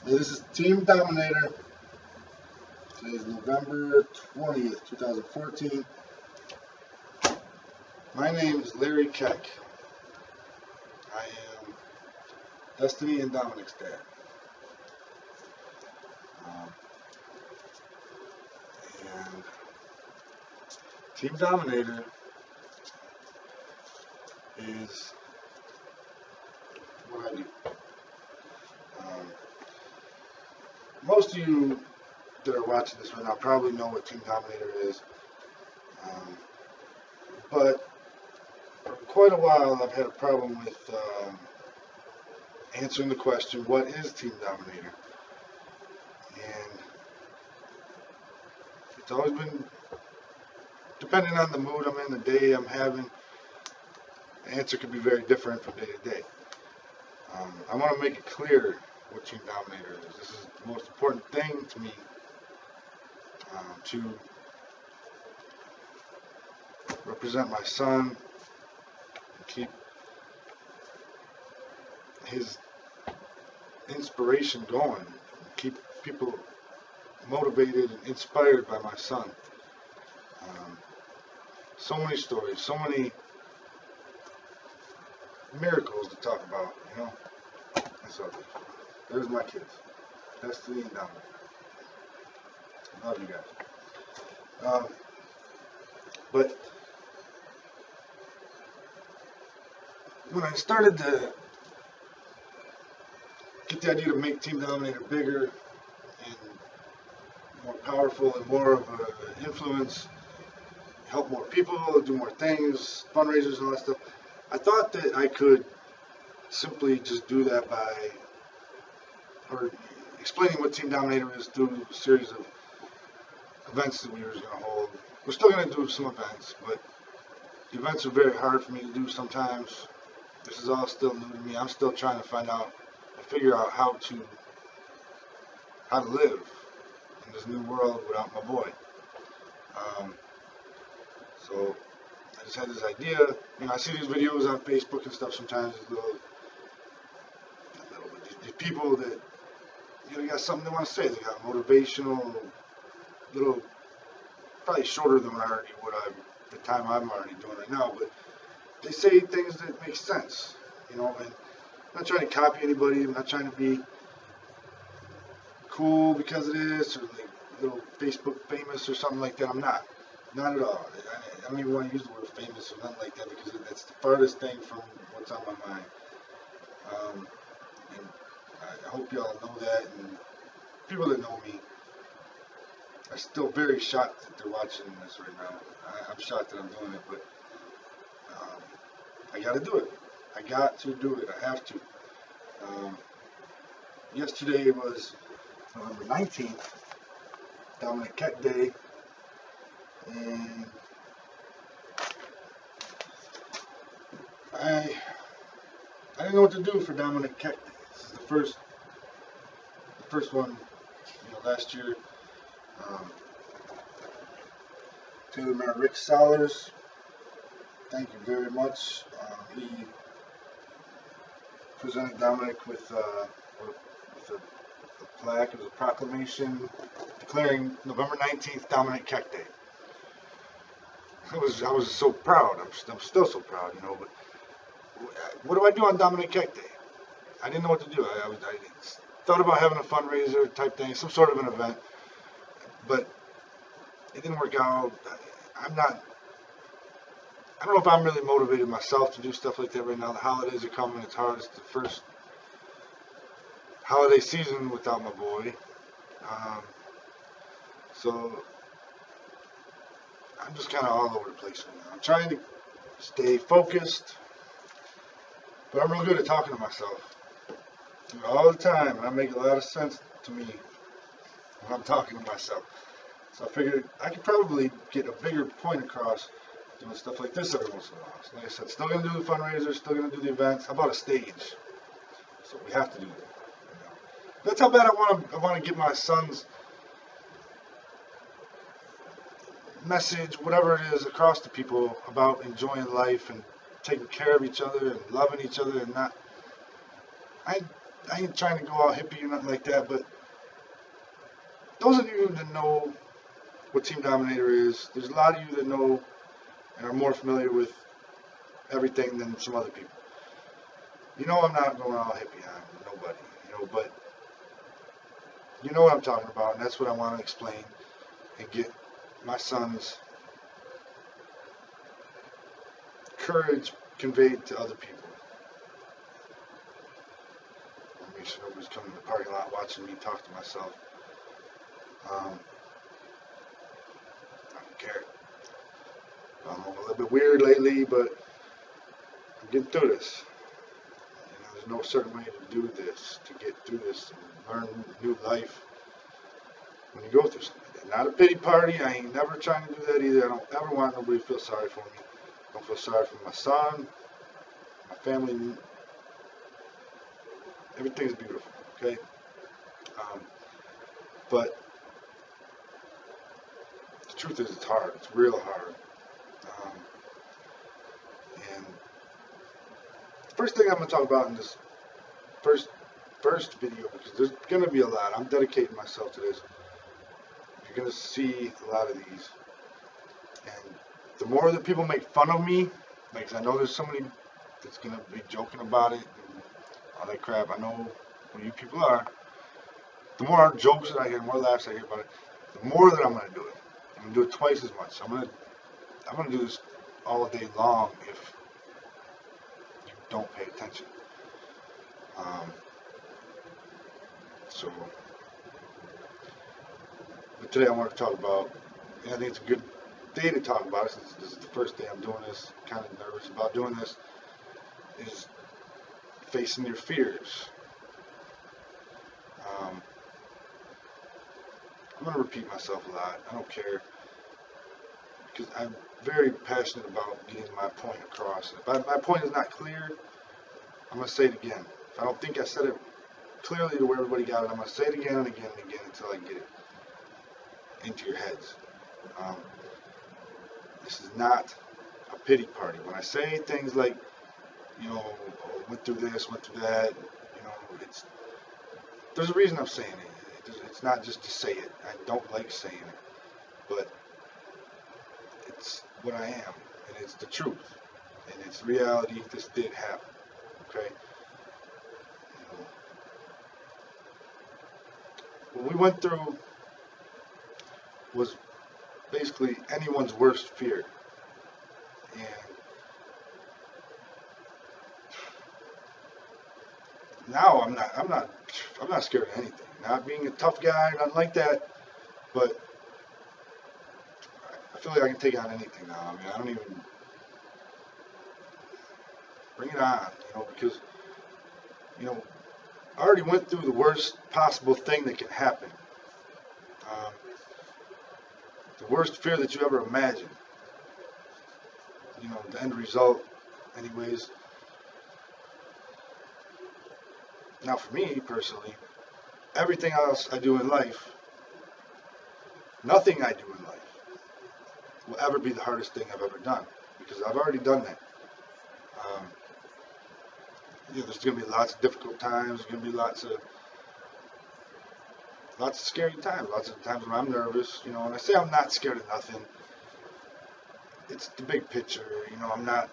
This is Team Dominator. Today is November 20th, 2014. My name is Larry Keck. I am Destiny and Dominic's dad. And Team Dominator is what I do. Most of you that are watching this right now probably know what Team Dominator is. But for quite a while I've had a problem with answering the question, what is Team Dominator? And it's always been, depending on the mood I'm in, the day I'm having, the answer could be very different from day to day. I want to make it clear what Team Dominator is. This is the most important thing to me, to represent my son and keep his inspiration going, keep people motivated and inspired by my son. So many stories, so many miracles to talk about, you know. So there's my kids, Destiny and Dominic. I love you guys. But when I started to get the idea to make Team Dominator bigger and more powerful and more of an influence, help more people, do more things, fundraisers and all that stuff, I thought that I could simply just do that by explaining what Team Dominator is through a series of events that we were going to hold. We're still going to do some events, but the events are very hard for me to do sometimes. This is all still new to me. I'm still trying to figure out how to live in this new world without my boy. So I just had this idea. You know, I see these videos on Facebook and stuff sometimes. These people that, you know, they got something they want to say. They got motivational, little, probably shorter than the time I'm already doing right now, but they say things that make sense, you know. And I'm not trying to copy anybody. I'm not trying to be cool because of this, or like little Facebook famous or something like that. I'm not at all. I don't even want to use the word famous or nothing like that, because that's the farthest thing from what's on my mind. And I hope y'all know that, and people that know me are still very shocked that they're watching this right now. I'm shocked that I'm doing it, but I got to do it. I got to do it. I have to. Yesterday was November 19th, Dominic Keck Day, and I didn't know what to do for Dominic Keck Day. This is the first one, you know, last year. Taylor Rick Solers, thank you very much. He presented Dominic with a plaque. It was a proclamation declaring November 19th Dominic Keck Day. I was so proud. I'm still so proud, you know. But what do I do on Dominic Keck Day? I didn't know what to do. I thought about having a fundraiser type thing, some sort of an event, but it didn't work out. I don't know if I'm really motivated myself to do stuff like that right now. The holidays are coming. It's hard. It's the first holiday season without my boy. So I'm just kind of all over the place right now. I'm trying to stay focused, but I'm real good at talking to myself all the time, and I make a lot of sense to me when I'm talking to myself. So I figured I could probably get a bigger point across doing stuff like this every once in a while. So like I said, still going to do the fundraisers, still going to do the events. How about a stage? So we have to do that. You know. That's how bad I want to get my son's message, whatever it is, across to people about enjoying life and taking care of each other and loving each other, and not. I ain't trying to go all hippie or nothing like that, but those of you that know what Team Dominator is, there's a lot of you that know and are more familiar with everything than some other people. You know I'm not going all hippie on nobody, but you know what I'm talking about, and that's what I want to explain and get my son's courage conveyed to other people. I'll make sure nobody's coming to the parking lot watching me talk to myself. I don't care. I'm a little bit weird lately, but I'm getting through this. There's no certain way to do this, to get through this and learn new life when you go through something like that. Not a pity party. I ain't never trying to do that either. I don't ever want nobody to feel sorry for me. I don't feel sorry for my son, my family. Everything's beautiful, okay? But the truth is, it's hard. It's real hard. And the first thing I'm going to talk about in this first video, because there's going to be a lot. I'm dedicating myself to this. You're going to see a lot of these. And the more that people make fun of me, like I know there's somebody that's going to be joking about it and all that crap. I know who you people are. The more jokes that I hear, the more laughs I hear about it, the more that I'm going to do it. I'm going to do it twice as much. I'm going to do this all day long if you don't pay attention. But today I want to talk about, and I think it's a good day to talk about it since this is the first day I'm doing this, kind of nervous about doing this, is facing your fears. I'm going to repeat myself a lot. I don't care, because I'm very passionate about getting my point across. If my point is not clear, I'm going to say it again. If I don't think I said it clearly to where everybody got it, I'm going to say it again and again and again until I get it into your heads. This is not a pity party. When I say things like, went through this, went through that, there's a reason I'm saying it. It's not just to say it. I don't like saying it, but it's what I am, and it's the truth, and it's reality. This did happen, okay? What we went through was basically anyone's worst fear, and now I'm not scared of anything. Not being a tough guy, nothing like that, but I feel like I can take on anything now. I mean, I don't even bring it on, because I already went through the worst possible thing that can happen. The worst fear that you ever imagined. The end result, anyways. Now, for me personally, everything else I do in life, nothing I do in life will ever be the hardest thing I've ever done, because I've already done that. There's going to be lots of difficult times. There's going to be lots of scary times. Lots of times when I'm nervous. And I say I'm not scared of nothing. It's the big picture. I'm not.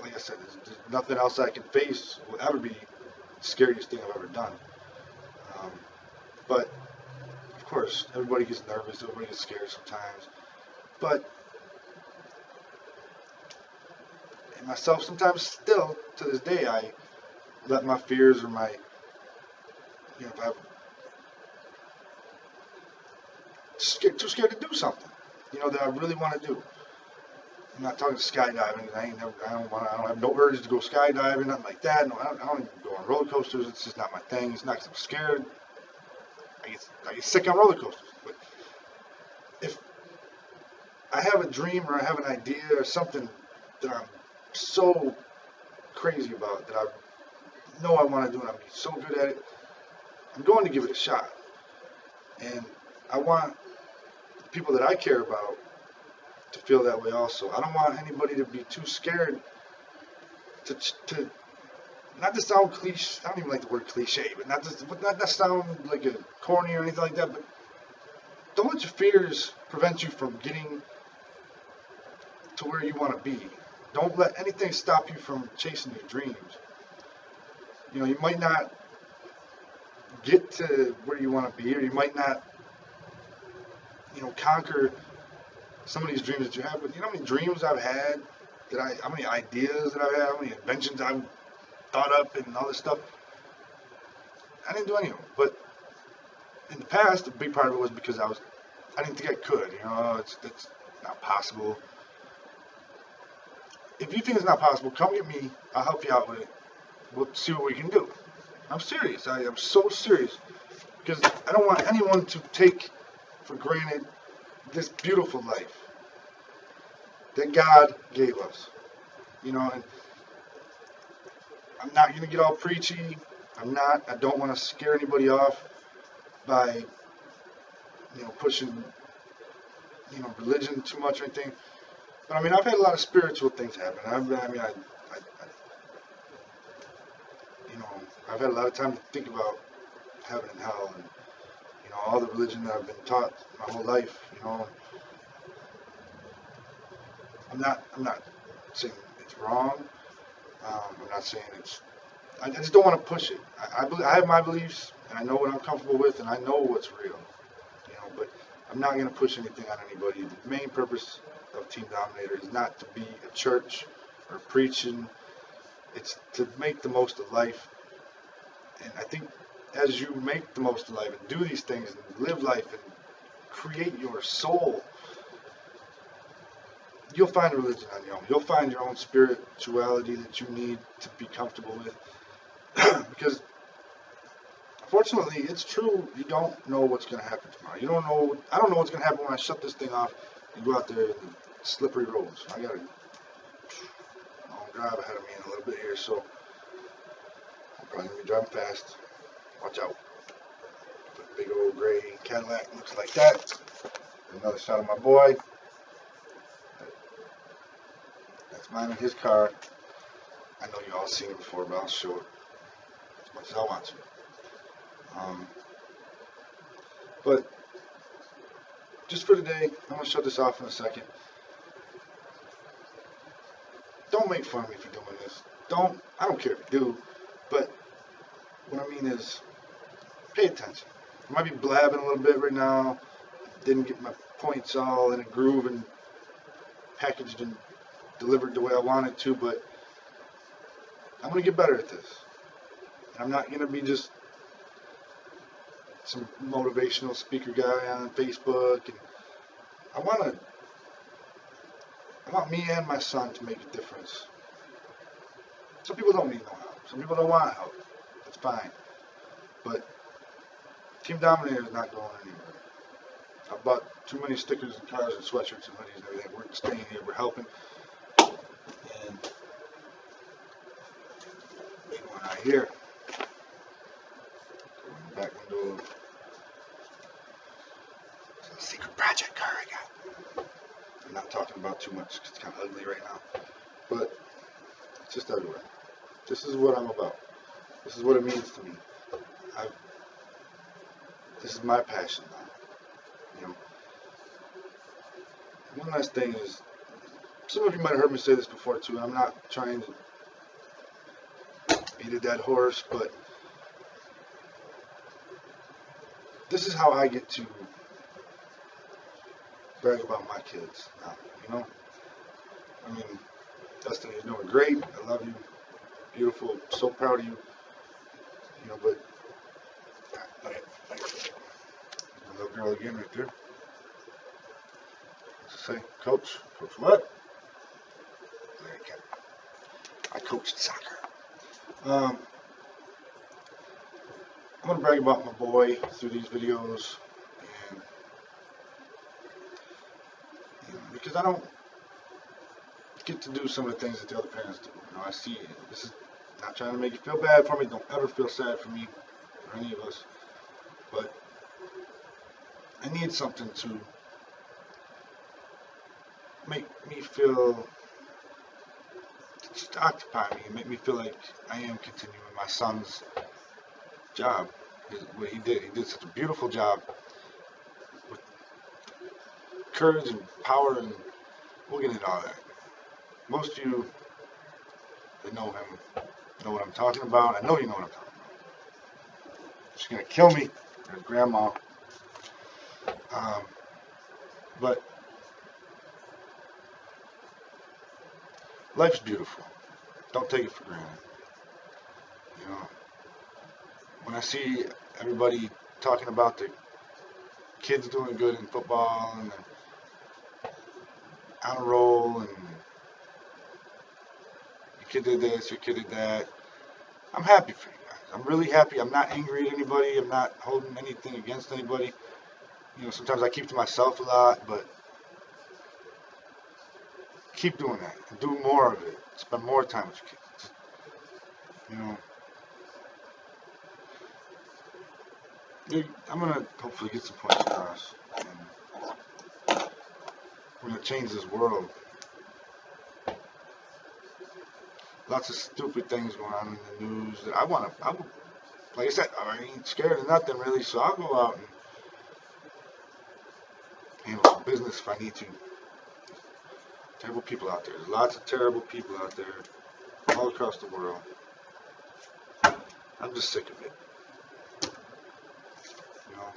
Like I said, there's nothing else I can face will ever be the scariest thing I've ever done. But of course, everybody gets nervous. Everybody gets scared sometimes. But myself, sometimes still to this day, I let my fears or my, if I'm too scared to do something, that I really want to do. I'm not talking skydiving. I don't have no urge to go skydiving, nothing like that. No, I don't even go on roller coasters. It's just not my thing. It's not because I'm scared. I get sick on roller coasters. But if I have a dream or I have an idea or something that I'm so crazy about, that I know I want to do and I'm so good at it, I'm going to give it a shot. And I want the people that I care about to feel that way also. I don't want anybody to be too scared to not to sound cliche, I don't even like the word cliche, but not to sound like a corny or anything like that, but don't let your fears prevent you from getting to where you want to be. Don't let anything stop you from chasing your dreams. You know, you might not get to where you want to be, or you might not, you know, conquer some of these dreams that you have, but you know how many dreams I've had, how many ideas that I've had, how many inventions I've thought up and all this stuff. I didn't do any of them, but in the past, a big part of it was because I didn't think I could. You know, it's not possible. If you think it's not possible, come get me. I'll help you out with it. We'll see what we can do. I'm serious. I am so serious because I don't want anyone to take for granted this beautiful life that God gave us. You know, and I'm not going to get all preachy. I don't want to scare anybody off by, you know, pushing, you know, religion too much or anything. But I mean, I've had a lot of spiritual things happen. You know, I've had a lot of time to think about heaven and hell and, you know, all the religion that I've been taught my whole life. You know, I'm not saying it's wrong. I'm not saying I just don't want to push it. I have my beliefs, and I know what I'm comfortable with, and I know what's real. You know, but I'm not going to push anything on anybody. The main purpose of Team Dominator is not to be a church or preaching. It's to make the most of life. And I think as you make the most of life and do these things and live life and create your soul, you'll find religion on your own. You'll find your own spirituality that you need to be comfortable with. Because, unfortunately, it's true, you don't know what's going to happen tomorrow. I don't know what's going to happen when I shut this thing off and go out there in the slippery roads. I got a long drive ahead of me in a little bit here, so I'm probably going to be driving fast. Watch out. The big old gray Cadillac looks like that. Another shot of my boy. That's mine and his car. I know you all seen it before, but I'll show it as much as I want to. But just for today, I'm going to shut this off in a second. Don't make fun of me for doing this. I don't care if you do, but what I mean is pay attention. I might be blabbing a little bit right now. Didn't get my points all in a groove and packaged and delivered the way I wanted to, but I'm going to get better at this. And I'm not going to be just some motivational speaker guy on Facebook. And I want me and my son to make a difference. Some people don't need no help. Some people don't want help. That's fine. But Team Dominator is not going anywhere. I bought too many stickers and cars and sweatshirts and hoodies and everything. We're staying here. We're helping. And what's going on here? Back window of a secret project car I got. I'm not talking about too much because it's kind of ugly right now. But it's just everywhere. This is what I'm about. This is what it means to me. This is my passion now. You know. One last thing is, some of you might have heard me say this before too, and I'm not trying to beat a dead horse, but this is how I get to brag about my kids now, you know? I mean, Destiny is doing great. I love you. Beautiful. So proud of you. You know, but a little girl again right there. What's it say? Coach? Coach what? There you go. I coached soccer. I'm going to brag about my boy through these videos, and you know, because I don't get to do some of the things that the other parents do. You know, I see it. This is not trying to make you feel bad for me. Don't ever feel sad for me or any of us. But I need something to make me feel just occupy me and make me feel like I am continuing my son's job. What he did such a beautiful job with courage and power, and we'll get into all that. Most of you that know him know what I'm talking about. I know you know what I'm talking about. She's gonna kill me, there's grandma. But life's beautiful. Don't take it for granted. You know, when I see everybody talking about the kids doing good in football and on a roll, and your kid did this, your kid did that, I'm happy for you guys. I'm really happy. I'm not angry at anybody. I'm not holding anything against anybody. You know, sometimes I keep to myself a lot, but keep doing that and do more of it. Spend more time with your kids. You know, I'm gonna hopefully get some points across. And we're gonna change this world. Lots of stupid things going on in the news that I like I said, I ain't scared of nothing really, so I'll go out and handle some business if I need to. Terrible people out there. There's lots of terrible people out there all across the world. I'm just sick of it. You know,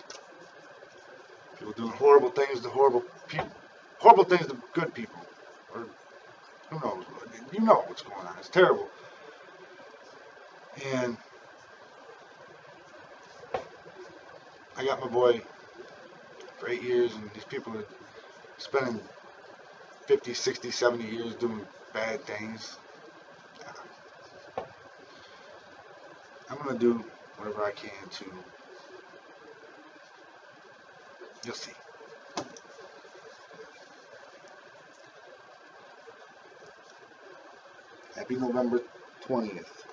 people doing horrible things to horrible people, horrible things to good people, or who knows? You know what's going on. It's terrible. And I got my boy for 8 years, and these people are spending 50, 60, 70 years doing bad things. I'm going to do whatever I can to, you'll see. Happy November 20th.